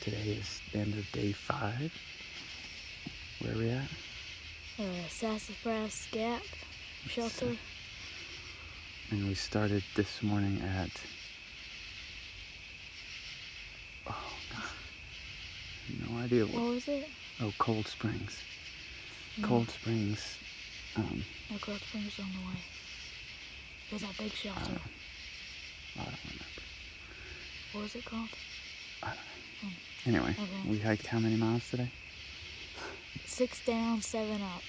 Today is the end of day 5. Where are we at? Sassafras Gap Shelter. And we started this morning at... Oh, God. No idea What was it? Oh, Cold Springs. No. Cold Springs. No, Cold Springs on the way. There's that big shelter. I don't remember. What was it called? I don't know. Anyway, Okay. We hiked how many miles today? 6 down, 7 up.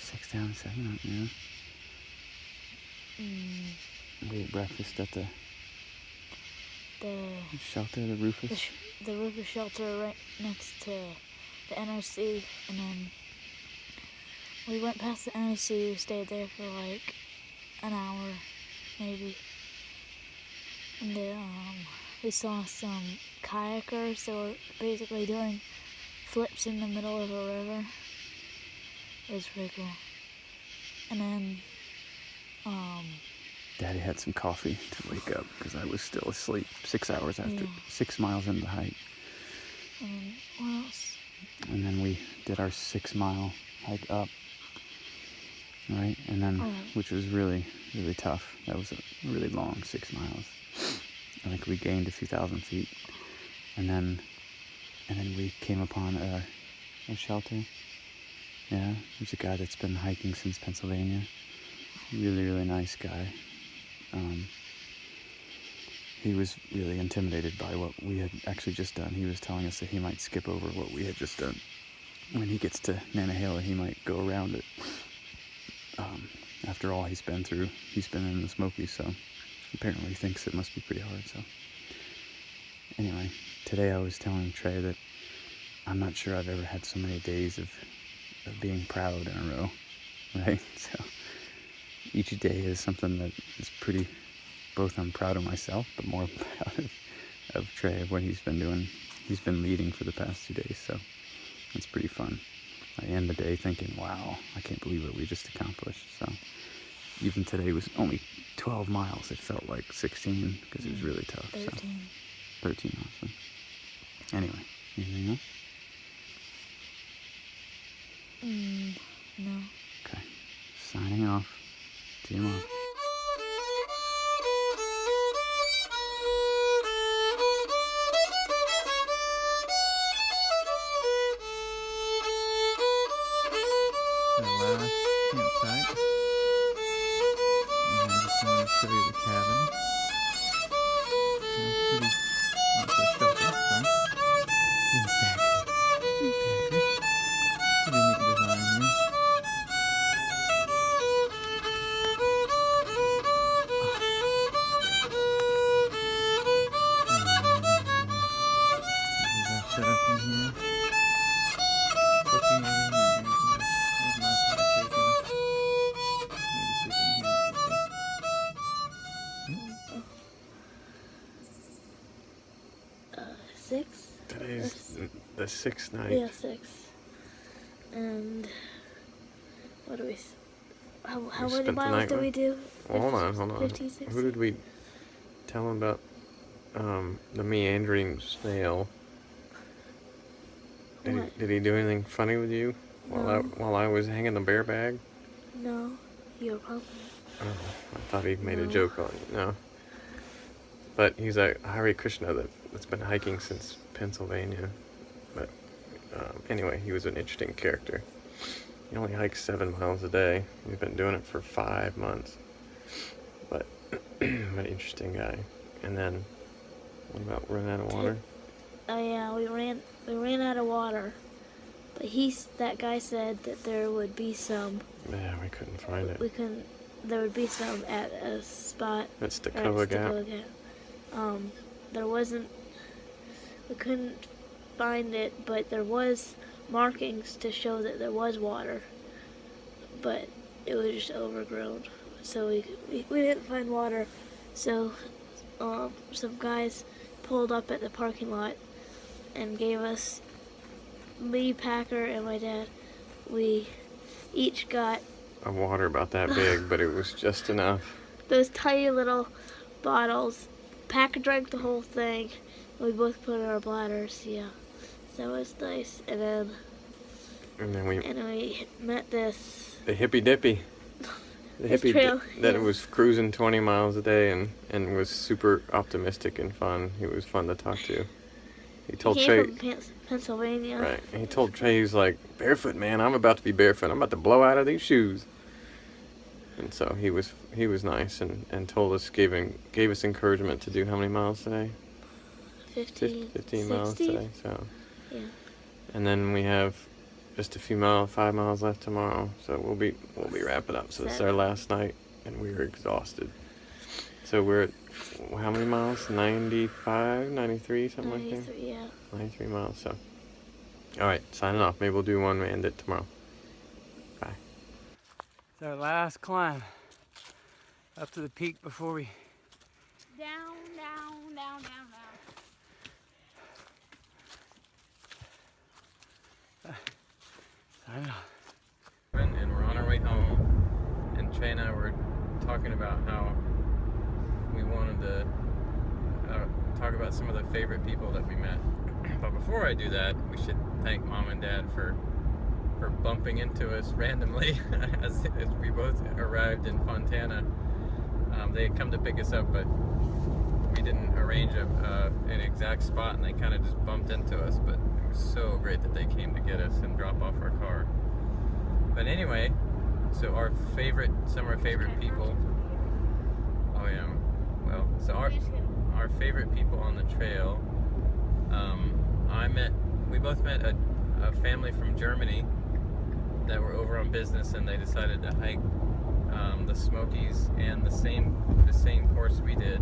6 down, 7 up, yeah. We ate breakfast at the shelter, the Rufus. The Rufus shelter right next to the NOC, and then we went past the NOC. We stayed there for like an hour, maybe, and then we saw some kayakers that were basically doing flips in the middle of a river. It was pretty cool. And then Daddy had some coffee to wake up because I was still asleep 6 hours after 6 miles into the hike. And what else? And then we did our 6-mile hike up, right? And then, which was really, really tough. That was a really long 6 miles. I think we gained a few thousand feet. And then we came upon a shelter. Yeah, there's a guy that's been hiking since Pennsylvania. Really, really nice guy. He was really intimidated by what we had actually just done. He was telling us that he might skip over what we had just done. When he gets to Nantahala, he might go around it. After all he's been through, he's been in the Smokies, so apparently he thinks it must be pretty hard. So anyway, today I was telling Trey that I'm not sure I've ever had so many days of being proud in a row, right? So each day is something that is pretty, both I'm proud of myself, but more proud of Trey, of what he's been doing. He's been leading for the past 2 days, so it's pretty fun. I end the day thinking, wow, I can't believe what we just accomplished. So even today was only 12 miles. It felt like 16 because it was really tough. 13. So 13 also. Anyway, anything else? No. Okay. Signing off. See you tomorrow. The last campsite. And I'm just going to show you the cabin. Pretty. Oh, it's a shelter. Sorry. Pretty neat design here. Set up in here. Cooking area. There's my Patrick. Maybe sleep in here. 6? Today's the 6th night. Yeah, 6. And what do we? How many miles did we do? Hold on. 50, 60? Who did we tell him about the meandering snail? Did he do anything funny with you while I was hanging the bear bag? No, you're probably. Oh, I thought he made a joke on you. No. But he's a Hare Krishna that's been hiking since Pennsylvania. But anyway, he was an interesting character. He only hikes 7 miles a day. He's been doing it for 5 months. But an interesting guy. And then, what about running out of water? Oh yeah, we ran out of water. But that guy said that there would be some. Yeah, we couldn't find it. There would be some at a spot. That's Tacoma Gap. There wasn't. We couldn't find it, but there was markings to show that there was water. But it was just overgrown, so we didn't find water. So some guys pulled up at the parking lot and gave us, me, Packer, and my dad, we each got A water about that big, but it was just enough. those tiny little bottles. Packer drank the whole thing. We both put in our bladders, yeah. So it was nice. And then we met this. the hippie dippy. The This hippie trail, that yeah. was cruising 20 miles a day and was super optimistic and fun. He was fun to talk to. He told He Trey, came from Pennsylvania. right? He told Trey, he was like, barefoot, man. I'm about to be barefoot. I'm about to blow out of these shoes. And so he was nice and told us, gave us encouragement to do how many miles today? 15 miles today. So. Yeah. And then we have just a few 5 miles left tomorrow. So we'll be wrapping up. So this is our last night, and we were exhausted. So we're at how many miles? 95, 93, something like that. Yeah. 93 miles. So, all right, signing off. Maybe we'll do one and end it tomorrow. Bye. It's our last climb up to the peak before we. Down, down, down, down, down. Signing off. And we're on our way home, and Trey and I were talking about how we wanted to talk about some of the favorite people that we met. But before I do that, we should thank Mom and Dad for bumping into us randomly as we both arrived in Fontana. They had come to pick us up, but we didn't arrange an exact spot, and they kind of just bumped into us. But it was so great that they came to get us and drop off our car. But anyway, so some of our favorite people. Oh yeah. Well, so our favorite people on the trail. We both met a family from Germany that were over on business, and they decided to hike the Smokies and the same course we did.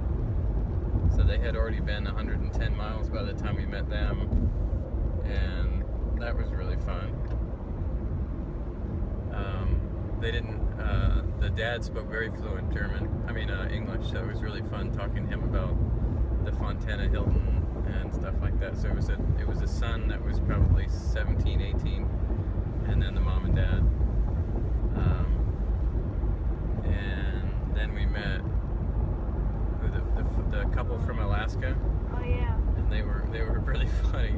So they had already been 110 miles by the time we met them, and that was really fun. They didn't. The dad spoke very fluent English, so it was really fun talking to him about the Fontana Hilton and stuff like that. So it was a son that was probably 17, 18, and then the mom and dad. And then we met the couple from Alaska. Oh yeah. And they were really funny.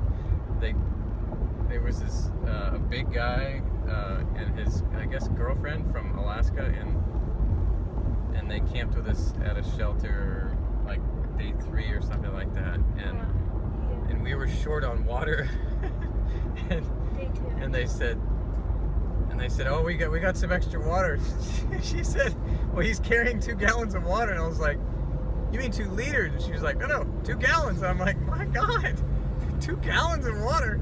There was this a big guy and his, I guess, girlfriend from Alaska, and they camped with us at a shelter like day 3 or something like that, and we were short on water, and they said, oh, we got some extra water. She said, well, he's carrying 2 gallons of water, and I was like, you mean 2 liters? And she was like, no, 2 gallons. And I'm like, my God, 2 gallons of water.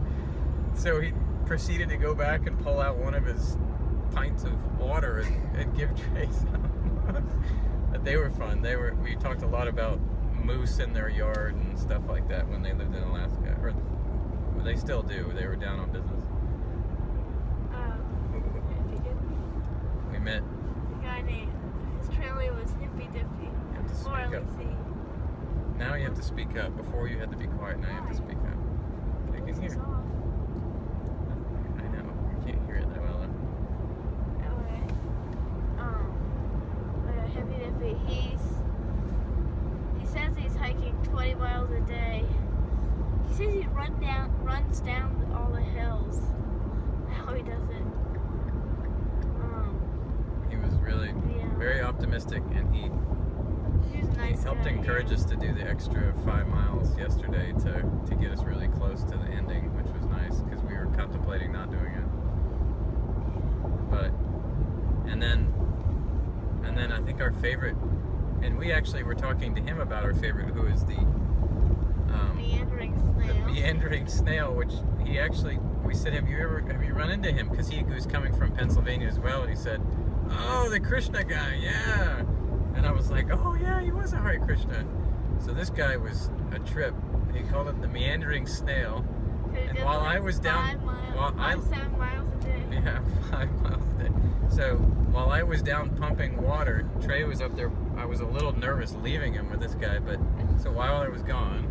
So he proceeded to go back and pull out one of his pints of water and give Trey some. But they were fun. We talked a lot about moose in their yard and stuff like that when they lived in Alaska, or they still do. They were down on business. We met a guy named, his trail name was Hippie Dippy. You have to speak up. Now you have to speak up. Before you had to be quiet. Now you have to speak up. You can hear. I know. You can't hear it that well. Okay. Hippie Dippy. He says he's hiking 20 miles a day. He says he runs down all the hills. How he does it. He was really very optimistic, and he helped encourage us to do the extra 5 miles yesterday to get us really close to the ending, which was nice because we were contemplating not doing it. But and then I think our favorite, and we actually were talking to him about our favorite, who is the meandering snail, which we said, have you run into him? Because he was coming from Pennsylvania as well, and he said, oh, the Krishna guy, yeah. And I was like, oh yeah, he was a Hare Krishna. So this guy was a trip. He called it the meandering snail. And while I was down, 7 miles a day. Yeah, 5 miles a day. So while I was down pumping water, Trey was up there. I was a little nervous leaving him with this guy, but so while I was gone,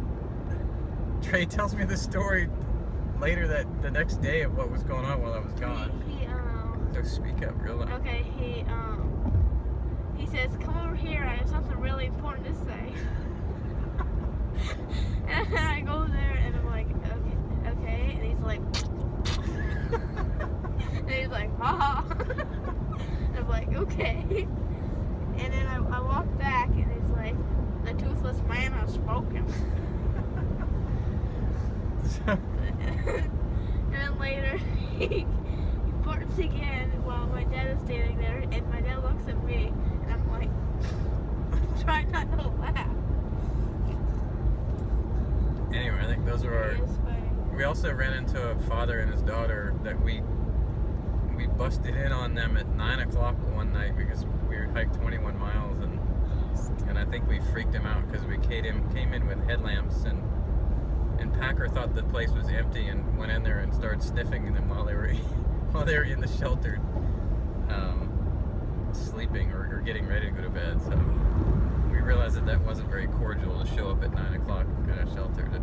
Trey tells me the story later the next day of what was going on while I was gone. So speak up real loud. Okay, he says, come over here, I have something really important to say. And I go there and I'm like, okay. And he's And then I walked back, and he's like, the toothless man has spoken. And then later, he farts again while my dad is standing there, and my dad looks at me, and I'm like, I'm trying not to laugh. Anyway, I think those are our... It is funny. We also ran into a father and his daughter that we busted in on them at 9 o'clock one night because we hiked 21 miles, and I think we freaked him out because we came in with headlamps, and Packer thought the place was empty and went in there and started sniffing them while they were in the shelter, sleeping or getting ready to go to bed. So we realized that wasn't very cordial to show up at 9 o'clock at a shelter to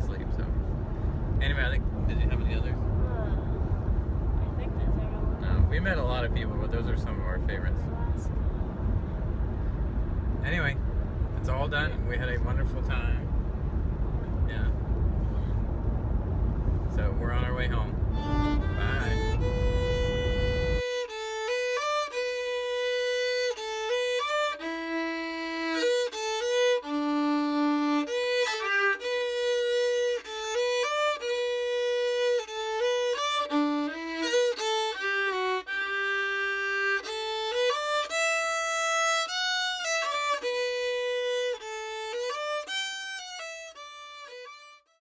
sleep. So anyway, I think, did you have any others? I think that's everyone. No, we met a lot of people, but those are some of our favorites. Anyway, it's all done. We had a wonderful time. Yeah. So we're on our way home.